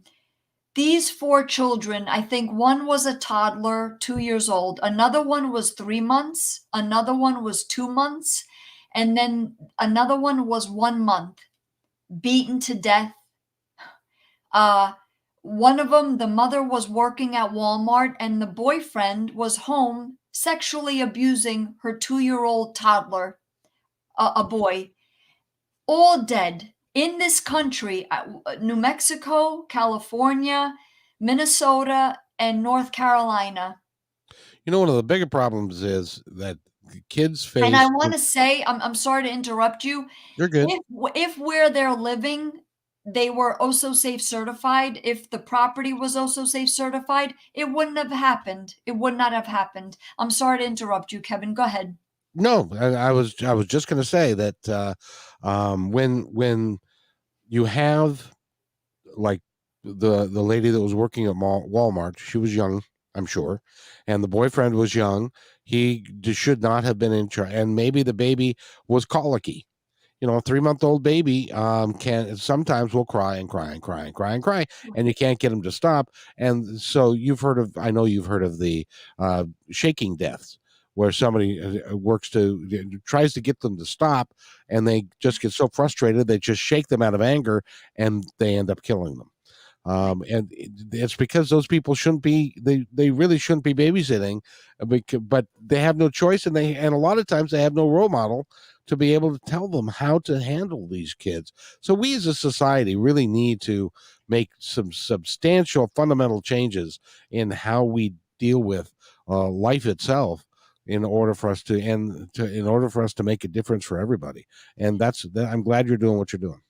Speaker 2: These 4 children, I think one was a toddler, 2 years old, another one was 3 months, another one was 2 months, and then another one was 1 month, beaten to death. Uh, One of them, the mother was working at Walmart, and the boyfriend was home sexually abusing her 2-year-old toddler, a boy. All dead in this country. New Mexico, California, Minnesota, and North Carolina.
Speaker 1: One of the bigger problems is that kids
Speaker 2: And I
Speaker 1: face.
Speaker 2: want to say, I'm sorry to interrupt you.
Speaker 1: You're good.
Speaker 2: If where they're living, they were Osso Safe certified, if the property was Osso Safe certified, it wouldn't have happened. It would not have happened. I'm sorry to interrupt you, Kevin. Go ahead.
Speaker 1: No, I was just going to say that when you have, like, the lady that was working at Walmart, she was young, I'm sure, and the boyfriend was young. He should not have been in charge, and maybe the baby was colicky. A 3-month-old baby can sometimes will cry and cry and cry and cry and cry, and you can't get him to stop. And so I know you've heard of the shaking deaths, where somebody tries to get them to stop, and they just get so frustrated they just shake them out of anger, and they end up killing them. And it's because those people shouldn't be, they really shouldn't be babysitting, but they have no choice, and a lot of times they have no role model to be able to tell them how to handle these kids. So we as a society really need to make some substantial fundamental changes in how we deal with life itself, in order for us to make a difference for everybody. And I'm glad you're doing what you're doing.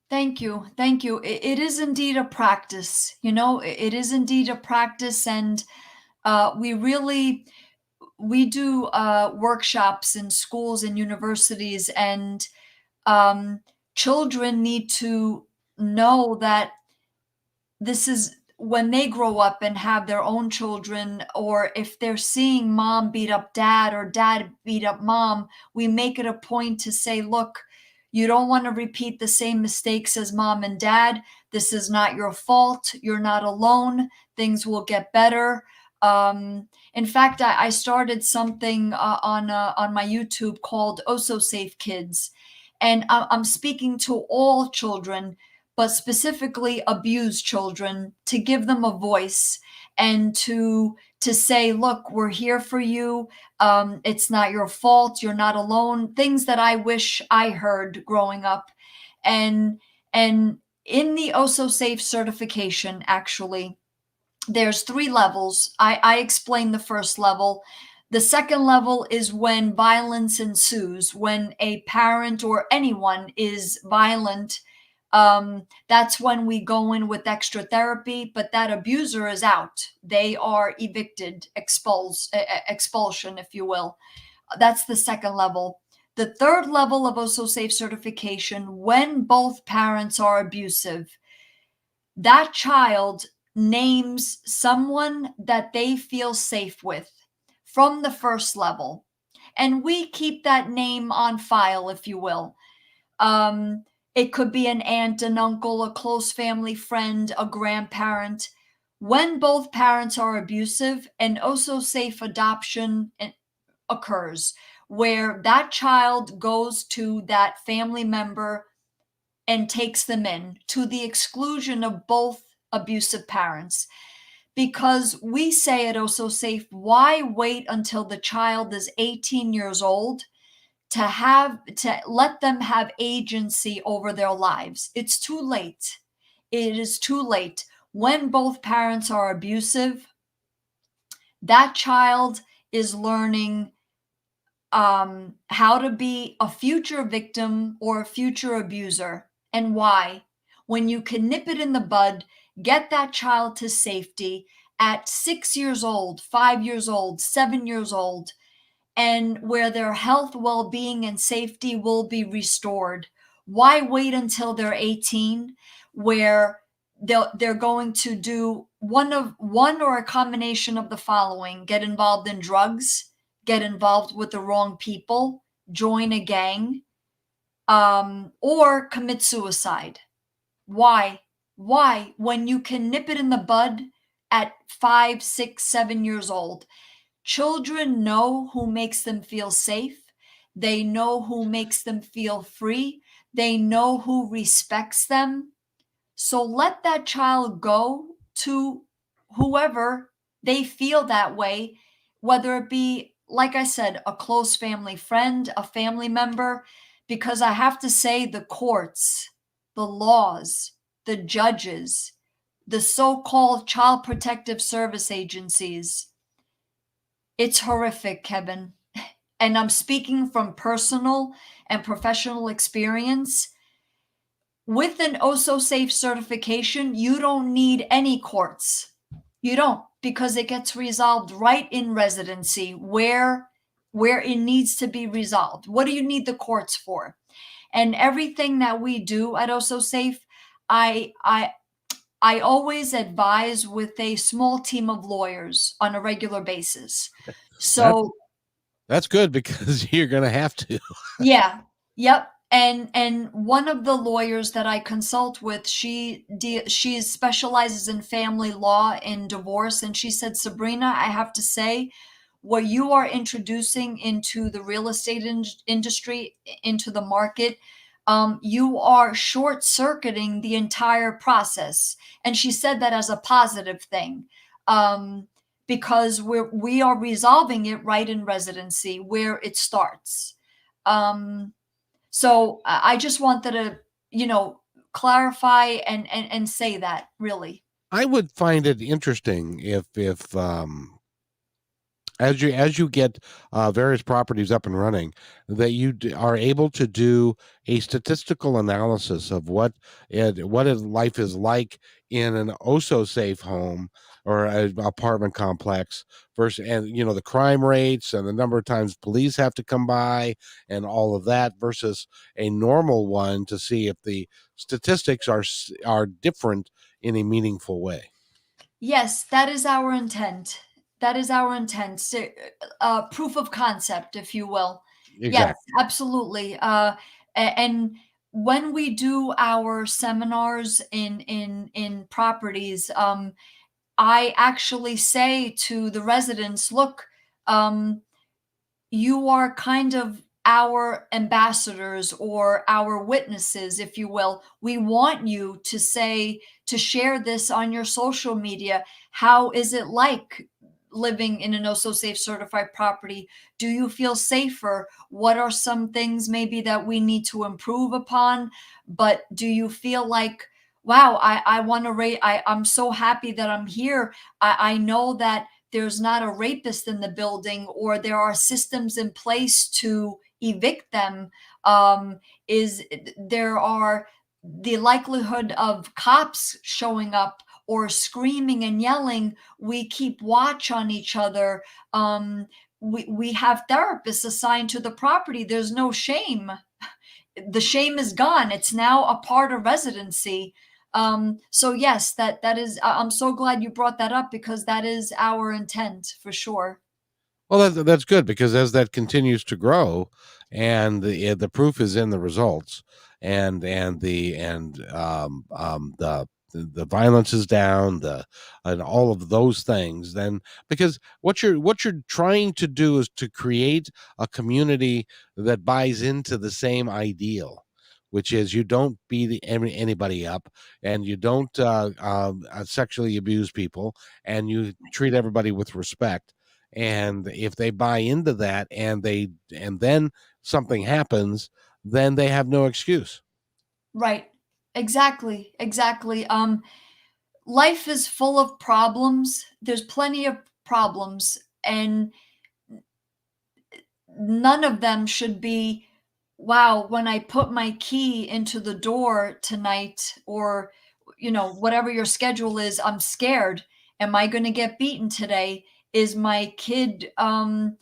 Speaker 2: Thank you. Thank you. It is indeed a practice. It is indeed a practice. And we do workshops in schools and universities, and children need to know that this is when they grow up and have their own children, or if they're seeing mom beat up dad or dad beat up mom, we make it a point to say, look, You don't want to repeat the same mistakes as mom and dad. This is not your fault. You're not alone. Things will get better. In fact, I started something on my YouTube called Osso Safe Kids, and I'm speaking to all children, but specifically abused children, to give them a voice and to say, look, we're here for you. It's not your fault. You're not alone. Things that I wish I heard growing up, and in the Osso Safe certification, actually, there's 3 levels. I explained the first level. The second level is when violence ensues, when a parent or anyone is violent. That's when we go in with extra therapy, but that abuser is out. They are evicted, expulsion, if you will. That's the second level. The third level of Osso Safe certification, when both parents are abusive, that child names someone that they feel safe with from the first level. And we keep that name on file, if you will. It could be an aunt, an uncle, a close family friend, a grandparent. When both parents are abusive, an Osso Safe adoption occurs, where that child goes to that family member and takes them in, to the exclusion of both abusive parents. Because we say at Osso Safe, why wait until the child is 18 years old to let them have agency over their lives? It's too late. It is too late. When both parents are abusive, that child is learning how to be a future victim or a future abuser, and why. When you can nip it in the bud, get that child to safety at 6 years old, 5 years old, 7 years old, and where their health, well-being, and safety will be restored. Why wait until they're 18, where they're going to do one or a combination of the following: get involved in drugs, get involved with the wrong people, join a gang, or commit suicide? Why? Why? When you can nip it in the bud at 5, 6, 7 years old. Children know who makes them feel safe. They know who makes them feel free. They know who respects them. So let that child go to whoever they feel that way, whether it be, like I said, a close family friend, a family member, because I have to say the courts, the laws, the judges, the so-called child protective service agencies, it's horrific, Kevin. And I'm speaking from personal and professional experience. With an Osso Safe certification, you don't need any courts. You don't, because it gets resolved right in residency where it needs to be resolved. What do you need the courts for? And everything that we do at Osso Safe, I always advise with a small team of lawyers on a regular basis. So
Speaker 1: that's good, because you're going to have to.
Speaker 2: yeah. Yep. And one of the lawyers that I consult with, she specializes in family law and divorce, and she said, Sabrina, I have to say, what you are introducing into the real estate industry, into the market, you are short-circuiting the entire process. And she said that as a positive thing, because we are resolving it right in residency where it starts. So I just wanted to, clarify and say that, really.
Speaker 1: I would find it interesting if as you get various properties up and running, that you are able to do a statistical analysis of what life is like in an Osso Safe home or an apartment complex versus, and the crime rates and the number of times police have to come by and all of that versus a normal one, to see if the statistics are different in a meaningful way.
Speaker 2: Yes, that is our intent. That is our intent. So, proof of concept, if you will. Yes,
Speaker 1: Exactly.
Speaker 2: absolutely. And when we do our seminars in properties, I actually say to the residents, look, um, you are kind of our ambassadors or our witnesses, if you will. We want you to say, to share this on your social media. How is it like living in an Osso Safe certified property? Do you feel safer? What are some things maybe that we need to improve upon? But do you feel like, wow, I want to rate, I'm so happy that I'm here. I know that there's not a rapist in the building, or there are systems in place to evict them. Is there are the likelihood of cops showing up or screaming and yelling? We keep watch on each other. We have therapists assigned to the property. There's no shame. The shame is gone. It's now a part of residency. So yes, that is, I'm so glad you brought that up, because that is our intent for sure.
Speaker 1: Well, that's good, because as that continues to grow, and the proof is in the results, and the violence is down, and all of those things, then, because what you're trying to do is to create a community that buys into the same ideal, which is you don't beat anybody up, and you don't sexually abuse people, and you treat everybody with respect. And if they buy into that, and then something happens, then they have no excuse.
Speaker 2: Right. Exactly. Exactly. Life is full of problems. There's plenty of problems, and none of them should be, wow, when I put my key into the door tonight, or, whatever your schedule is, I'm scared. Am I going to get beaten today? Is my kid going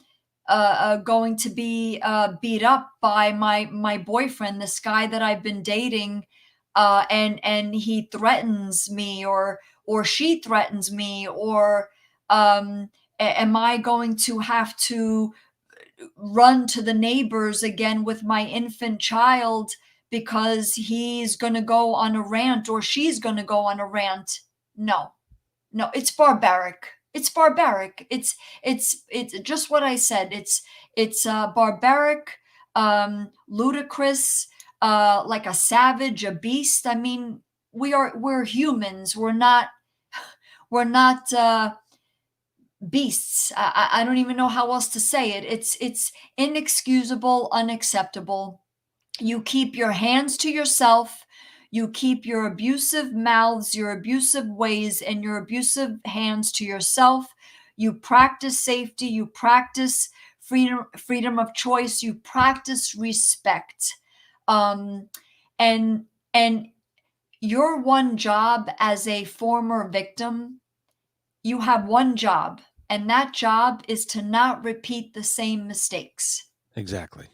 Speaker 2: to be beat up by my boyfriend, this guy that I've been dating, and he threatens me, or she threatens me, or am I going to have to run to the neighbors again with my infant child because he's going to go on a rant, or she's going to go on a rant? No, no, it's barbaric. It's barbaric. It's just what I said. It's barbaric, ludicrous, like a savage, a beast. I mean, we're humans. We're not beasts. I don't even know how else to say it. It's inexcusable, unacceptable. You keep your hands to yourself. You keep your abusive mouths, your abusive ways, and your abusive hands to yourself. You practice safety. You practice freedom of choice. You practice respect. Um, and your one job as a former victim, you have one job, and that job is to not repeat the same mistakes.
Speaker 1: Exactly.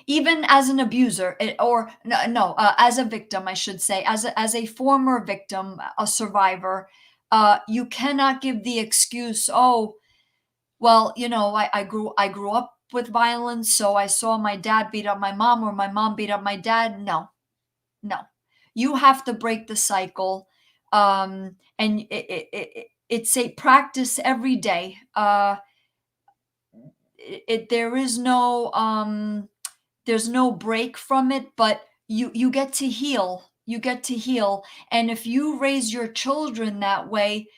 Speaker 2: Even as an abuser, or no, as a victim, I should say, as a former victim, a survivor, you cannot give the excuse, oh, well, I grew up with violence, so I saw my dad beat up my mom, or my mom beat up my dad. No, no, you have to break the cycle, and it's a practice every day. There is no there's no break from it, but you get to heal. You get to heal. And if you raise your children that way,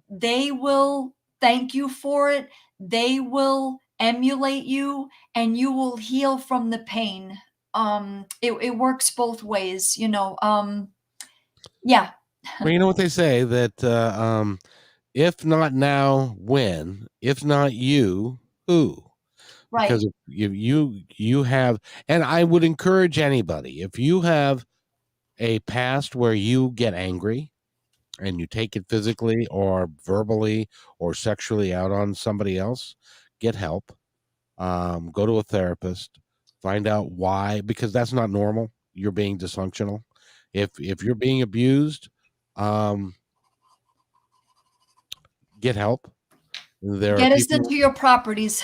Speaker 2: they will thank you for it. They will emulate you, and you will heal from the pain. It works both ways, yeah.
Speaker 1: Well, you know what they say, that if not now, when? If not you, who? Because
Speaker 2: Right.
Speaker 1: if you have, and I would encourage anybody, if you have a past where you get angry and you take it physically or verbally or sexually out on somebody else, get help. Go to a therapist, find out why, because that's not normal. You're being dysfunctional. If you're being abused, um, get help. There are
Speaker 2: Get us
Speaker 1: people.
Speaker 2: into your properties.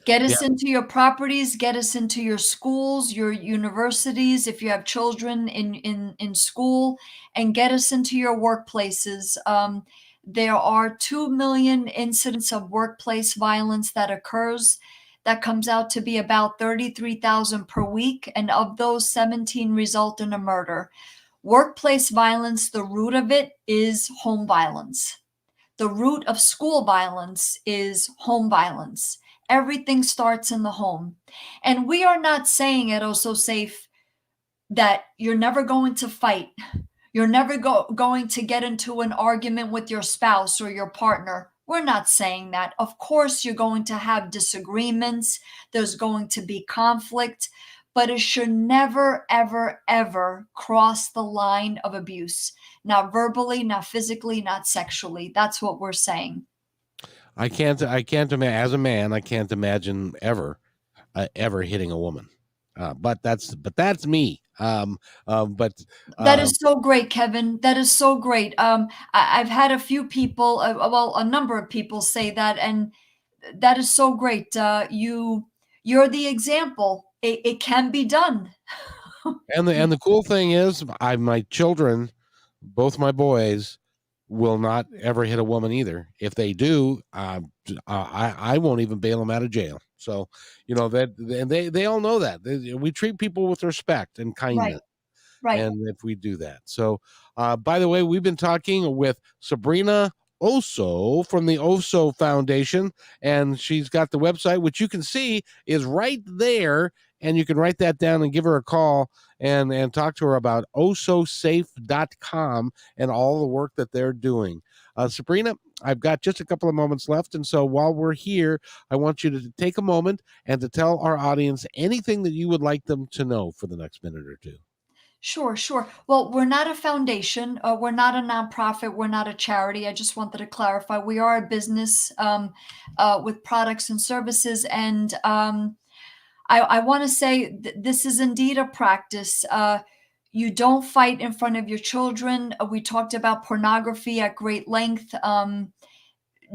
Speaker 2: Get
Speaker 1: Yeah.
Speaker 2: us into your properties, get us into your schools, your universities, if you have children in school, and get us into your workplaces. There are 2 million incidents of workplace violence that occurs. That comes out to be about 33,000 per week, and of those, 17 result in a murder. Workplace violence, the root of it is home violence. The root of school violence is home violence. Everything starts in the home. And we are not saying at Osso Safe that you're never going to fight. You're never going to get into an argument with your spouse or your partner. We're not saying that. Of course, you're going to have disagreements. There's going to be conflict, but it should never, ever, ever cross the line of abuse. Not verbally, not physically, not sexually. That's what we're saying.
Speaker 1: I can't imagine, as a man, I can't imagine ever hitting a woman. But that's me. But
Speaker 2: That is so great, Kevin. That is so great. I've had a few people, well, a number of people say that, and that is so great. You're the example. It can be done.
Speaker 1: and the cool thing is, my children, both my boys, will not ever hit a woman either. If they do, I won't even bail them out of jail. So, that, and they all know that we treat people with respect and kindness.
Speaker 2: Right. Right.
Speaker 1: And if we do that. So, by the way, we've been talking with Sabrina Osso from the Osso Foundation, and she's got the website, which you can see is right there, and you can write that down and give her a call and talk to her about ossosafe.com and all the work that they're doing. Sabrina, I've got just a couple of moments left, and so while we're here, I want you to take a moment and to tell our audience anything that you would like them to know for the next minute or two.
Speaker 2: Sure, sure. Well, we're not a foundation. We're not a nonprofit. We're not a charity. I just wanted to clarify. We are a business with products and services. And I want to say this is indeed a practice. You don't fight in front of your children. We talked about pornography at great length.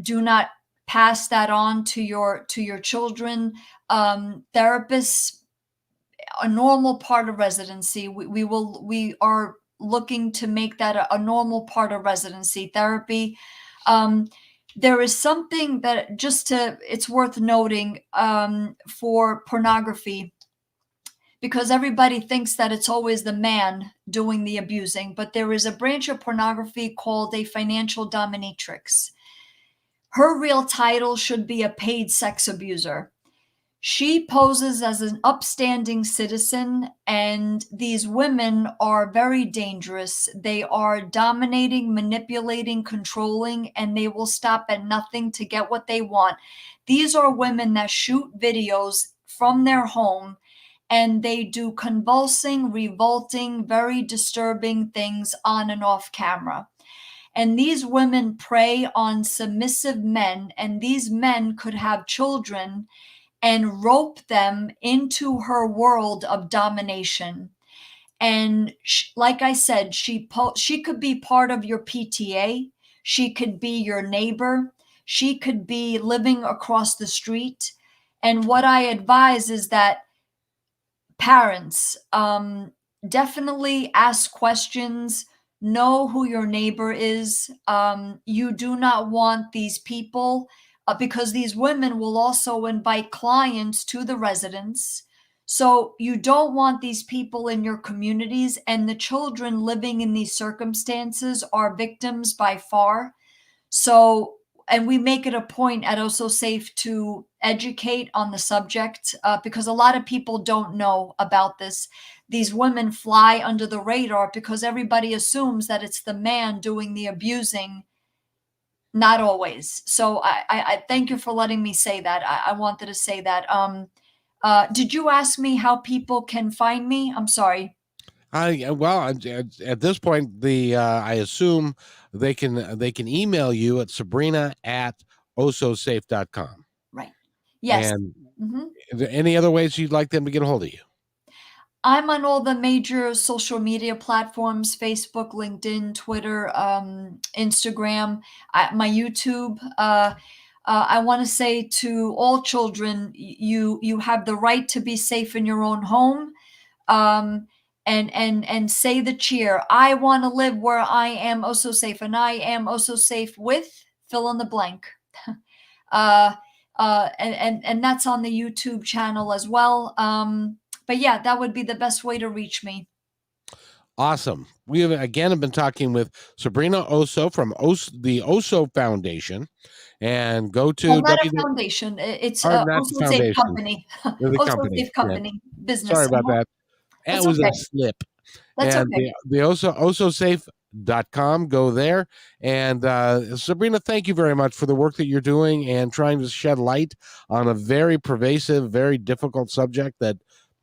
Speaker 2: Do not pass that on to your children. Therapists, a normal part of residency. We are looking to make that a normal part of residency therapy. There is something that it's worth noting for pornography, because everybody thinks that it's always the man doing the abusing, but there is a branch of pornography called a financial dominatrix. Her real title should be a paid sex abuser. She poses as an upstanding citizen, and these women are very dangerous. They are dominating, manipulating, controlling, and they will stop at nothing to get what they want. These are women that shoot videos from their home, and they do convulsing, revolting, very disturbing things on and off camera. And these women prey on submissive men, and these men could have children and rope them into her world of domination. And like I said, she could be part of your PTA. She could be your neighbor. She could be living across the street. And what I advise is that parents, definitely ask questions, know who your neighbor is. You do not want these people, because these women will also invite clients to the residence. So you don't want these people in your communities, and the children living in these circumstances are victims by far. So, and we make it a point at Osso Safe to educate on the subject, because a lot of people don't know about this. These women fly under the radar because everybody assumes that it's the man doing the abusing. Not always. So I thank you for letting me say that. I wanted to say that. Did you ask me how people can find me? I'm sorry.
Speaker 1: At this point, I assume they can email you at sabrina@ossosafe.com.
Speaker 2: Right. Yes.
Speaker 1: And
Speaker 2: Mhm.
Speaker 1: is there any other ways you'd like them to get a hold of you?
Speaker 2: I'm on all the major social media platforms: Facebook, LinkedIn, Twitter, Instagram, my YouTube. I want to say to all children, you have the right to be safe in your own home. And say the cheer. I want to live where I am Osso safe, and I am Osso safe with fill in the blank. And that's on the YouTube channel as well. But yeah, that would be the best way to reach me.
Speaker 1: Awesome. We have again been talking with Sabrina Osso from the Osso Foundation, and go to
Speaker 2: not a foundation. It's Osso Safe company. Osso Safe company business.
Speaker 1: Sorry about that. That was a slip.
Speaker 2: That's
Speaker 1: and
Speaker 2: okay.
Speaker 1: The OssoSafe.com. Go there. And Sabrina, thank you very much for the work that you're doing and trying to shed light on a very pervasive, very difficult subject that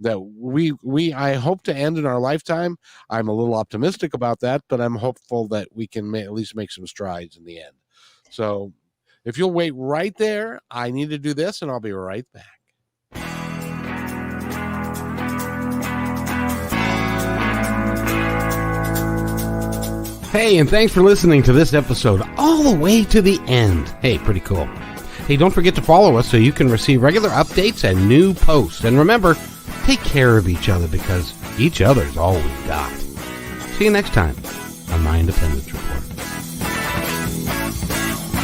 Speaker 1: I hope to end in our lifetime. I'm a little optimistic about that, but I'm hopeful that we can at least make some strides in the end. So if you'll wait right there, I need to do this, and I'll be right back.
Speaker 3: Hey, and thanks for listening to this episode all the way to the end. Hey, pretty cool. Hey, don't forget to follow us so you can receive regular updates and new posts. And remember, take care of each other, because each other's all we've got. See you next time on My Independence Report.